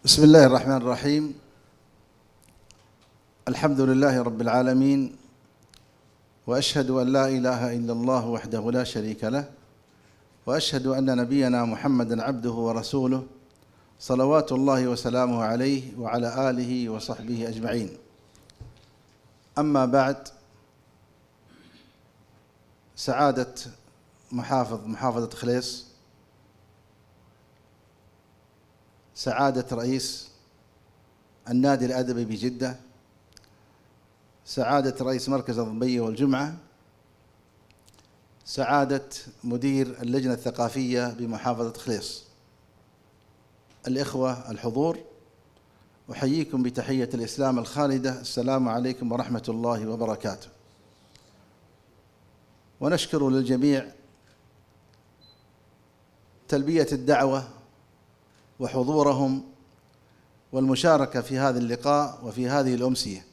بسم الله الرحمن الرحيم. الحمد لله رب العالمين، وأشهد أن لا إله إلا الله وحده لا شريك له، وأشهد أن نبينا محمدًا عبده ورسوله صلوات الله وسلامه عليه وعلى آله وصحبه أجمعين. أما بعد، سعادة محافظة خليص، سعادة رئيس النادي الأدبي بجدة، سعادة رئيس مركز الضبية والجمعة، سعادة مدير اللجنة الثقافية بمحافظة خليص، الإخوة الحضور، أحييكم بتحية الإسلام الخالدة، السلام عليكم ورحمة الله وبركاته. ونشكر للجميع تلبية الدعوة وحضورهم والمشاركة في هذا اللقاء وفي هذه الأمسية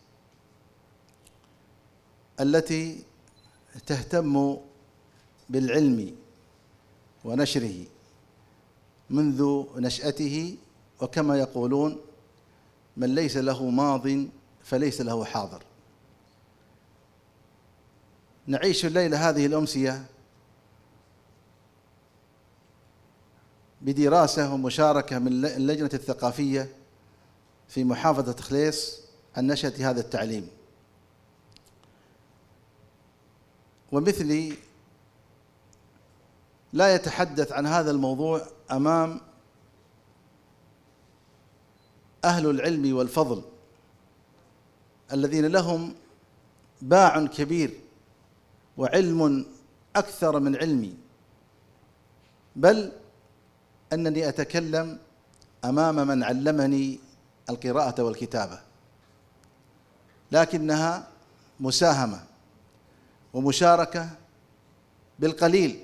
التي تهتم بالعلم ونشره منذ نشأته، وكما يقولون: من ليس له ماض فليس له حاضر. نعيش الليلة هذه الأمسية بدراسة ومشاركة من اللجنة الثقافية في محافظة خليص عن نشأة هذا التعليم. ومثلي لا يتحدث عن هذا الموضوع أمام أهل العلم والفضل الذين لهم باع كبير وعلم أكثر من علمي، بل أنني أتكلم أمام من علمني القراءة والكتابة، لكنها مساهمة ومشاركة بالقليل،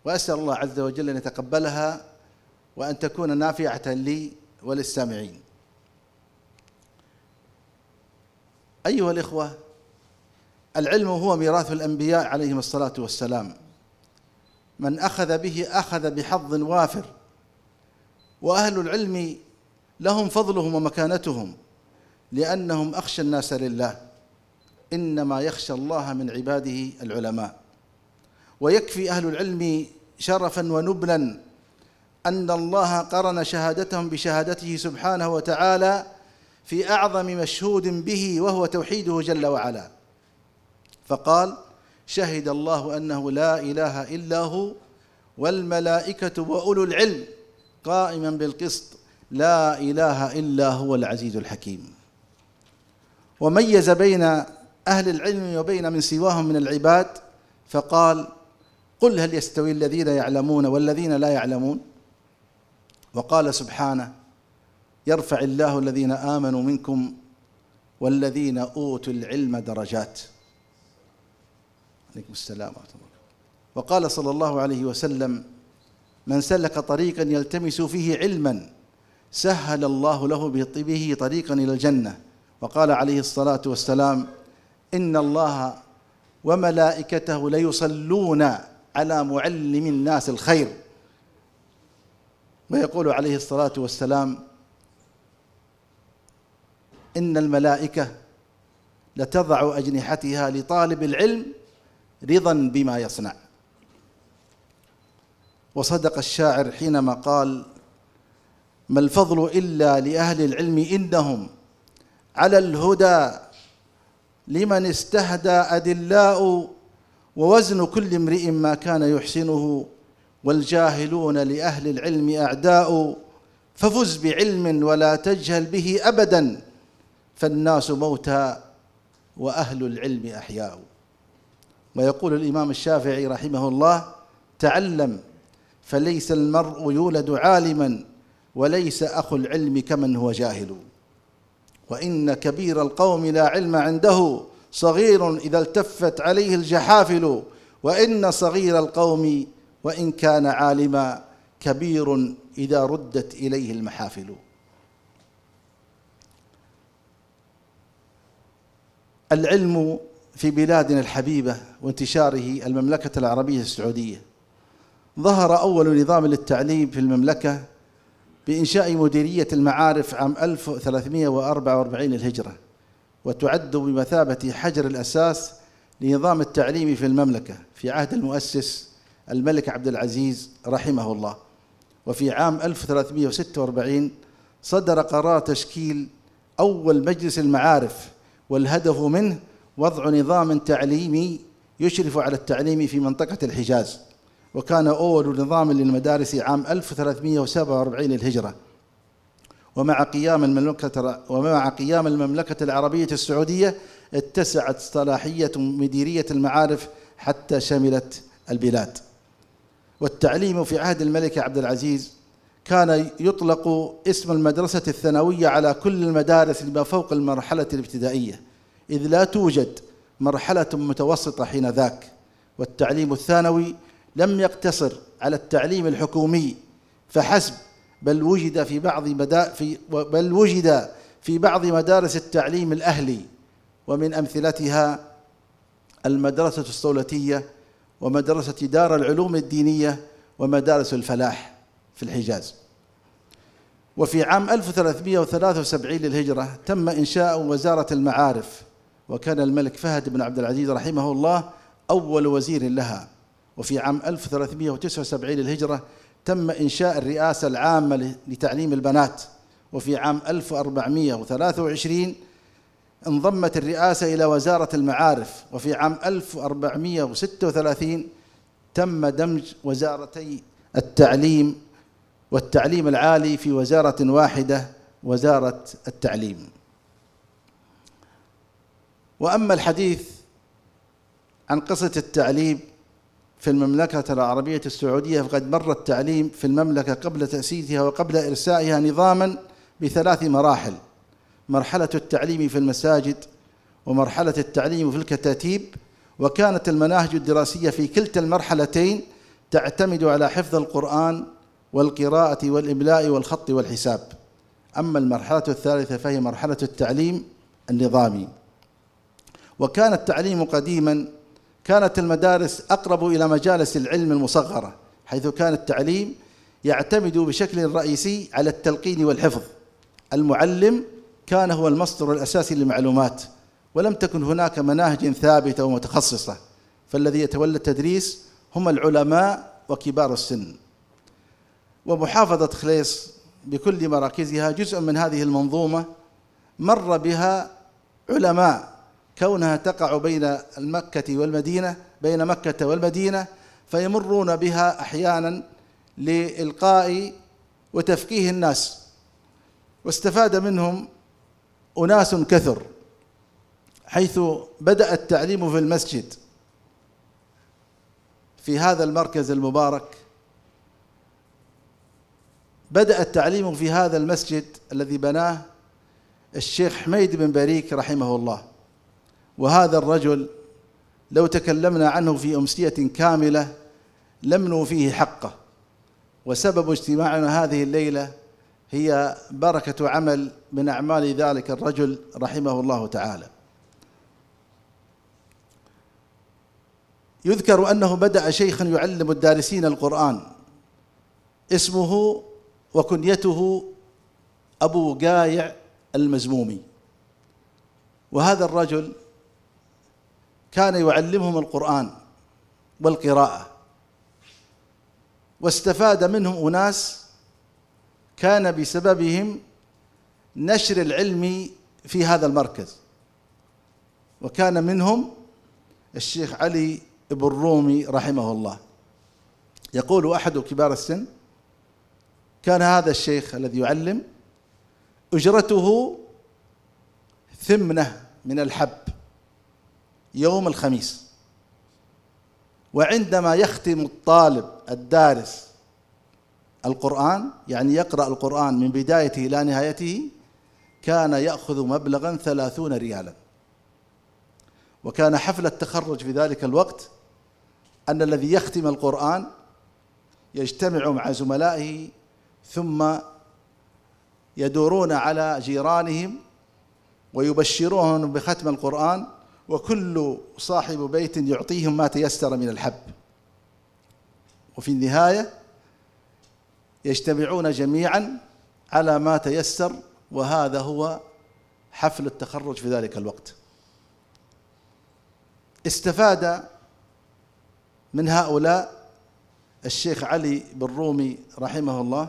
وأسأل الله عز وجل أن يتقبلها وأن تكون نافعة لي وللسامعين. أيها الإخوة، العلم هو ميراث الأنبياء عليهم الصلاة والسلام، من أخذ به أخذ بحظ وافر، وأهل العلم لهم فضلهم ومكانتهم لأنهم أخشى الناس لله، إنما يخشى الله من عباده العلماء. ويكفي أهل العلم شرفا ونبلا أن الله قرن شهادتهم بشهادته سبحانه وتعالى في أعظم مشهود به، وهو توحيده جل وعلا، فقال: شهد الله أنه لا إله إلا هو والملائكة وأولو العلم قائما بالقسط لا إله إلا هو العزيز الحكيم. وميز بين أهل العلم وبين من سواهم من العباد فقال: قل هل يستوي الذين يعلمون والذين لا يعلمون. وقال سبحانه: يرفع الله الذين آمنوا منكم والذين أوتوا العلم درجات. عليكم السلام ورحمة الله. وقال صلى الله عليه وسلم: من سلك طريقا يلتمس فيه علما سهل الله له به طريقا إلى الجنة. وقال عليه الصلاة والسلام: إن الله وملائكته ليصلون على معلم الناس الخير. ويقول عليه الصلاة والسلام: إن الملائكة لتضع أجنحتها لطالب العلم رضا بما يصنع. وصدق الشاعر حينما قال: ما الفضل إلا لأهل العلم إنهم على الهدى لمن استهدى أدلاء، ووزن كل امرئ ما كان يحسنه والجاهلون لأهل العلم أعداء، ففز بعلم ولا تجهل به أبدا فالناس موتى وأهل العلم أحياء. ويقول الإمام الشافعي رحمه الله: تعلم فليس المرء يولد عالما وليس أخو العلم كمن هو جاهل، وإن كبير القوم لا علم عنده صغير إذا التفت عليه الجحافل، وإن صغير القوم وإن كان عالما كبير إذا ردت إليه المحافل. العلم في بلادنا الحبيبة وانتشاره المملكة العربية السعودية، ظهر أول نظام للتعليم في المملكة بإنشاء مديرية المعارف عام 1344 الهجرة، وتعد بمثابة حجر الأساس لنظام التعليم في المملكة في عهد المؤسس الملك عبد العزيز رحمه الله. وفي عام 1346 صدر قرار تشكيل أول مجلس المعارف، والهدف منه وضع نظام تعليمي يشرف على التعليم في منطقة الحجاز، وكان أول نظام للمدارس عام 1347 الهجرة. ومع قيام المملكة العربية السعودية اتسعت صلاحية مديرية المعارف حتى شملت البلاد. والتعليم في عهد الملك عبد العزيز كان يطلق اسم المدرسة الثانوية على كل المدارس لما فوق المرحلة الابتدائية، إذ لا توجد مرحلة متوسطة حينذاك. والتعليم الثانوي لم يقتصر على التعليم الحكومي فحسب، بل وجد في بعض مدارس التعليم الأهلي، ومن أمثلتها المدرسة الصولتية، ومدرسة دار العلوم الدينية، ومدارس الفلاح في الحجاز. وفي عام 1373 للهجرة تم إنشاء وزارة المعارف، وكان الملك فهد بن عبد العزيز رحمه الله أول وزير لها. وفي عام 1379 للهجرة تم إنشاء الرئاسة العامة لتعليم البنات. وفي عام 1423 انضمت الرئاسة إلى وزارة المعارف. وفي عام 1436 تم دمج وزارتي التعليم والتعليم العالي في وزارة واحدة، وزارة التعليم. وأما الحديث عن قصة التعليم في المملكة العربية السعودية، فقد مر التعليم في المملكة قبل تأسيسها وقبل إرسائها نظاماً ب3 مراحل: مرحلة التعليم في المساجد، ومرحلة التعليم في الكتاتيب. وكانت المناهج الدراسية في كلتا المرحلتين تعتمد على حفظ القرآن والقراءة والإملاء والخط والحساب. أما المرحلة الثالثة فهي مرحلة التعليم النظامي. وكان التعليم قديماً كانت المدارس أقرب إلى مجالس العلم المصغرة، حيث كان التعليم يعتمد بشكل رئيسي على التلقين والحفظ. المعلم كان هو المصدر الأساسي للمعلومات، ولم تكن هناك مناهج ثابتة ومتخصصة، فالذي يتولى التدريس هم العلماء وكبار السن. ومحافظة خليص بكل مراكزها جزء من هذه المنظومة مر بها علماء، كونها تقع بين مكة والمدينة، فيمرون بها أحيانا لإلقاء وتفقيه الناس، واستفاد منهم أناس كثر، حيث بدأ التعليم في المسجد في هذا المركز المبارك. بدأ التعليم في هذا المسجد الذي بناه الشيخ حميد بن بريك رحمه الله. وهذا الرجل لو تكلمنا عنه في أمسية كاملة لم نوفيه حقه، وسبب اجتماعنا هذه الليلة هي بركة عمل من أعمال ذلك الرجل رحمه الله تعالى. يذكر أنه بدأ شيخا يعلم الدارسين القرآن، اسمه وكنيته أبو قايع المزمومي. وهذا الرجل كان يعلمهم القرآن والقراءة، واستفاد منهم أناس كان بسببهم نشر العلم في هذا المركز. وكان منهم الشيخ علي بن رومي رحمه الله. يقول أحد كبار السن: كان هذا الشيخ الذي يعلم أجرته 8 من الحب يوم الخميس، وعندما يختم الطالب الدارس القرآن، يعني يقرأ القرآن من بدايته إلى نهايته، كان يأخذ مبلغا 30 ريالا. وكان حفل التخرج في ذلك الوقت أن الذي يختم القرآن يجتمع مع زملائه، ثم يدورون على جيرانهم ويبشرونهم بختم القرآن، وكل صاحب بيت يعطيهم ما تيسر من الحب. وفي النهاية يجتمعون جميعا على ما تيسر، وهذا هو حفل التخرج في ذلك الوقت. استفاد من هؤلاء الشيخ علي بن رومي رحمه الله،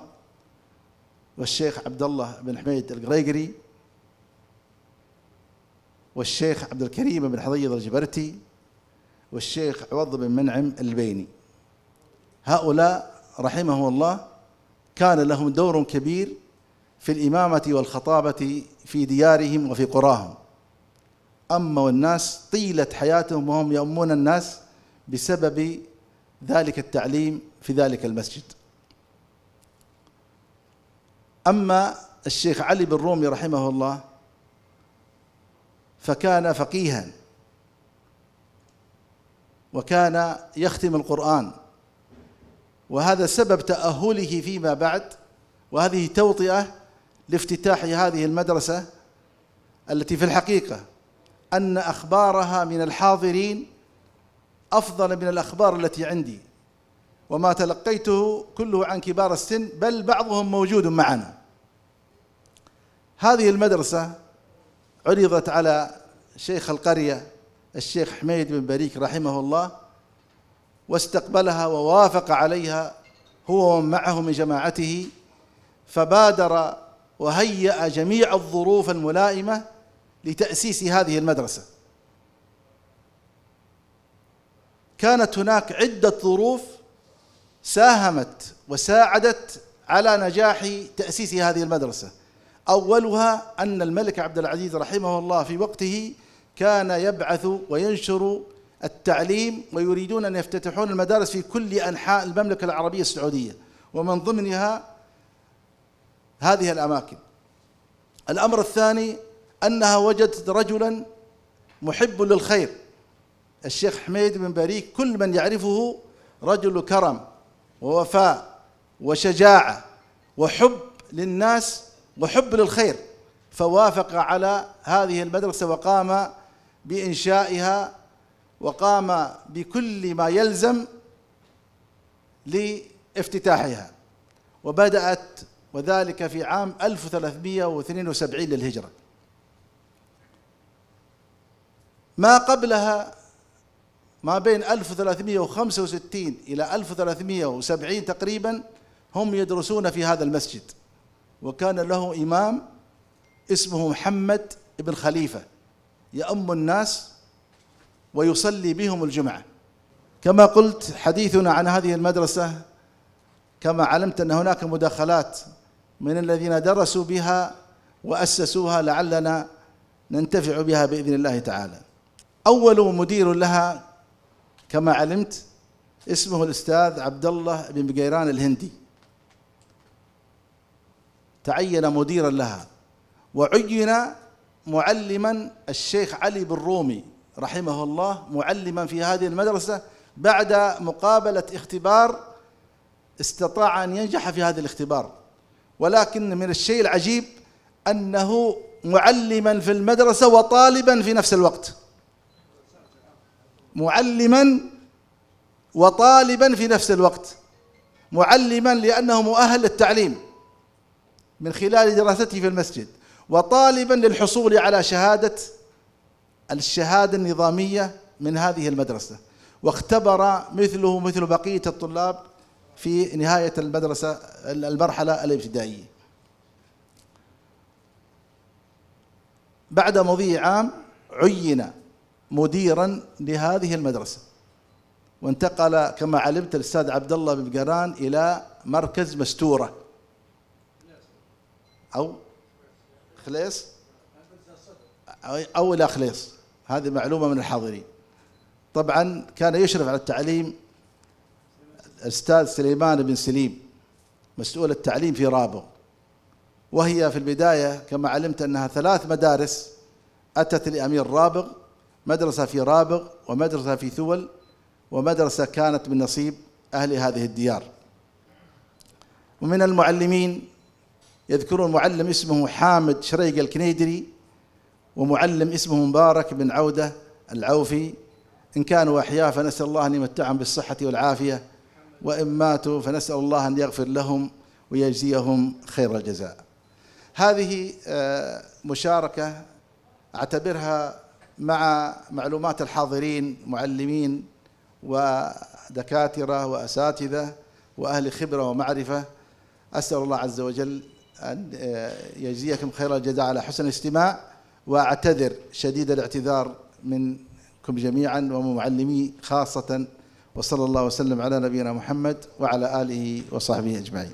والشيخ عبد الله بن حميد القريقري، والشيخ عبد الكريم بن حضيض الجبرتي، والشيخ عوض بن منعم البيني. هؤلاء رحمه الله كان لهم دور كبير في الإمامة والخطابة في ديارهم وفي قراهم. أما الناس طيلة حياتهم وهم يؤمون الناس بسبب ذلك التعليم في ذلك المسجد. أما الشيخ علي بن رومي رحمه الله فكان فقيها، وكان يختم القرآن، وهذا سبب تأهله فيما بعد، وهذه توطئة لافتتاح هذه المدرسة التي في الحقيقة أن أخبارها من الحاضرين أفضل من الأخبار التي عندي، وما تلقيته كله عن كبار السن، بل بعضهم موجود معنا. هذه المدرسة عرضت على شيخ القرية الشيخ حميد بن بريك رحمه الله، واستقبلها ووافق عليها هو ومن معه من جماعته، فبادر وهيأ جميع الظروف الملائمة لتأسيس هذه المدرسة. كانت هناك عدة ظروف ساهمت وساعدت على نجاح تأسيس هذه المدرسة. أولها أن الملك عبد العزيز رحمه الله في وقته كان يبعث وينشر التعليم، ويريدون أن يفتتحون المدارس في كل أنحاء المملكة العربية السعودية، ومن ضمنها هذه الأماكن. الأمر الثاني أنها وجدت رجلا محب للخير، الشيخ حميد بن بريك، كل من يعرفه رجل كرم ووفاء وشجاعة وحب للناس وحب للخير، فوافق على هذه المدرسة وقام بإنشائها، وقام بكل ما يلزم لافتتاحها، وبدأت وذلك في عام 1372 للهجرة. ما قبلها ما بين 1365 إلى 1370 تقريبا هم يدرسون في هذا المسجد، وكان له إمام اسمه محمد بن خليفة يؤم الناس ويصلي بهم الجمعة. كما قلت، حديثنا عن هذه المدرسة كما علمت أن هناك مداخلات من الذين درسوا بها وأسسوها، لعلنا ننتفع بها بإذن الله تعالى. أول مدير لها كما علمت اسمه الأستاذ عبد الله بن بقيران الهندي، تعين مديرا لها، وعين معلما الشيخ علي بن رومي رحمه الله معلما في هذه المدرسة بعد مقابلة اختبار استطاع أن ينجح في هذا الاختبار. ولكن من الشيء العجيب أنه معلما في المدرسة وطالبا في نفس الوقت، معلما وطالبا في نفس الوقت، معلما لأنه مؤهل للتعليم من خلال دراسته في المسجد، وطالبا للحصول على الشهادة النظامية من هذه المدرسة، واختبر مثله مثل بقية الطلاب في نهاية المرحلة الابتدائية. بعد مضي عام عين مديرا لهذه المدرسة، وانتقل كما علمت الأستاذ عبد الله بن بقيران إلى مركز مستورة أو خليص أو إلى خليص، هذه معلومة من الحاضرين. طبعا كان يشرف على التعليم الأستاذ سليمان بن سليم مسؤول التعليم في رابغ، وهي في البداية كما علمت أنها 3 مدارس أتت لأمير رابغ، مدرسة في رابغ، ومدرسة في ثول، ومدرسة كانت من نصيب أهل هذه الديار. ومن المعلمين يذكرون معلم اسمه حامد شريق الكنيدري، ومعلم اسمه مبارك بن عودة العوفي، إن كانوا أحياء فنسأل الله أن يمتعهم بالصحة والعافية، وإن ماتوا فنسأل الله أن يغفر لهم ويجزيهم خير الجزاء. هذه مشاركة أعتبرها مع معلومات الحاضرين، معلمين ودكاترة وأساتذة وأهل خبرة ومعرفة. أسأل الله عز وجل أن يجزيكم خير الجزاء على حسن الاستماع، وأعتذر شديد الاعتذار منكم جميعا ومن معلمي خاصة. وصلى الله وسلم على نبينا محمد وعلى آله وصحبه أجمعين.